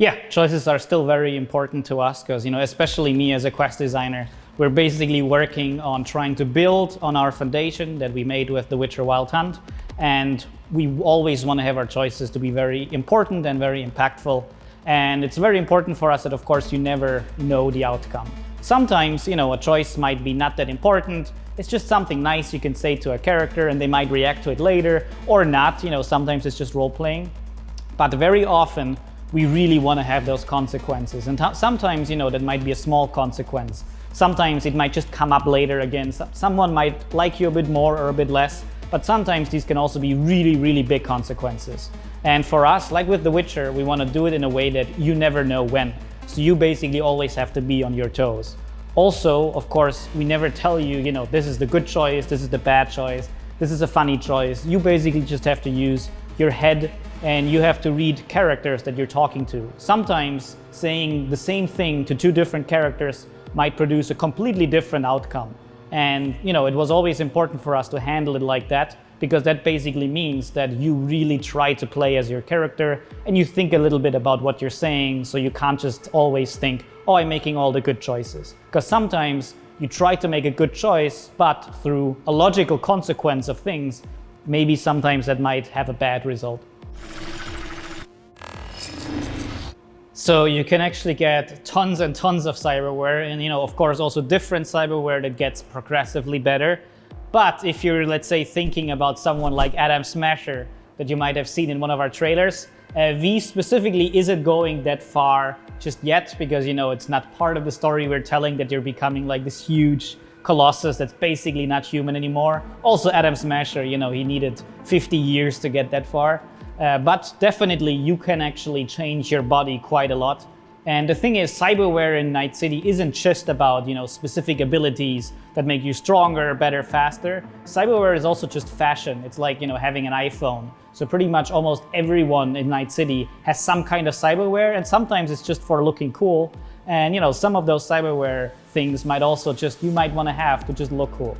Yeah, choices are still very important to us because, especially me as a quest designer, we're basically working on trying to build on our foundation that we made with The Witcher Wild Hunt. And we always want to have our choices to be very important and very impactful. And it's very important for us that, of course, you never know the outcome. Sometimes, a choice might be not that important. It's just something nice you can say to a character and they might react to it later or not. Sometimes it's just role playing. But very often, we really want to have those consequences. And sometimes, that might be a small consequence. Sometimes it might just come up later again. Someone might like you a bit more or a bit less, but sometimes these can also be really, really big consequences. And for us, like with The Witcher, we want to do it in a way that you never know when. So you basically always have to be on your toes. Also, of course, we never tell you, this is the good choice, this is the bad choice, this is a funny choice. You basically just have to use your head and you have to read characters that you're talking to. Sometimes saying the same thing to two different characters might produce a completely different outcome. And it was always important for us to handle it like that, because that basically means that you really try to play as your character and you think a little bit about what you're saying, so you can't just always think, oh, I'm making all the good choices. Because sometimes you try to make a good choice, but through a logical consequence of things, maybe sometimes that might have a bad result. So you can actually get tons and tons of cyberware and, of course, also different cyberware that gets progressively better. But if you're, let's say, thinking about someone like Adam Smasher that you might have seen in one of our trailers, V specifically isn't going that far just yet because, it's not part of the story we're telling that you're becoming like this huge colossus that's basically not human anymore. Also, Adam Smasher, he needed 50 years to get that far. But definitely you can actually change your body quite a lot. And the thing is, cyberware in Night City isn't just about, specific abilities that make you stronger, better, faster. Cyberware is also just fashion. It's like, having an iPhone. So pretty much almost everyone in Night City has some kind of cyberware, and sometimes it's just for looking cool. And, some of those cyberware things might also you might want to have to just look cool.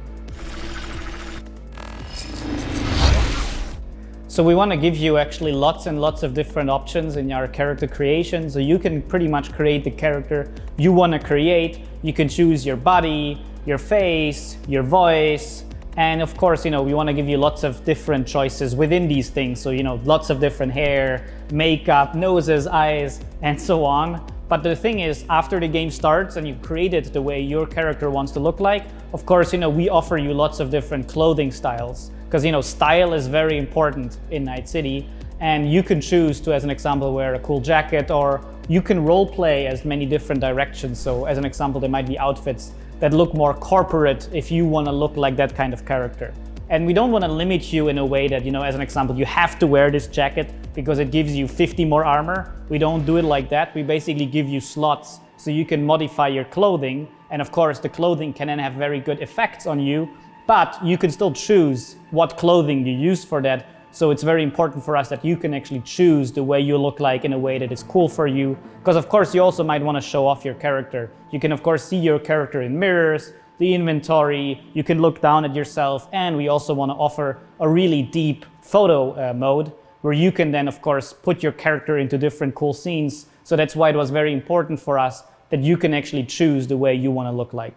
So we want to give you actually lots and lots of different options in our character creation. So you can pretty much create the character you want to create. You can choose your body, your face, your voice. And of course, we want to give you lots of different choices within these things. So, lots of different hair, makeup, noses, eyes, and so on. But the thing is, after the game starts and you create it the way your character wants to look like, of course, we offer you lots of different clothing styles. Because, style is very important in Night City. And you can choose to, as an example, wear a cool jacket, or you can role play as many different directions. So as an example, there might be outfits that look more corporate if you want to look like that kind of character. And we don't want to limit you in a way that, as an example, you have to wear this jacket because it gives you 50 more armor. We don't do it like that. We basically give you slots so you can modify your clothing. And of course, the clothing can then have very good effects on you, but you can still choose what clothing you use for that. So it's very important for us that you can actually choose the way you look like in a way that is cool for you. Because of course, you also might want to show off your character. You can of course see your character in mirrors, the inventory, you can look down at yourself, and we also want to offer a really deep photo mode where you can then of course put your character into different cool scenes. So that's why it was very important for us that you can actually choose the way you want to look like.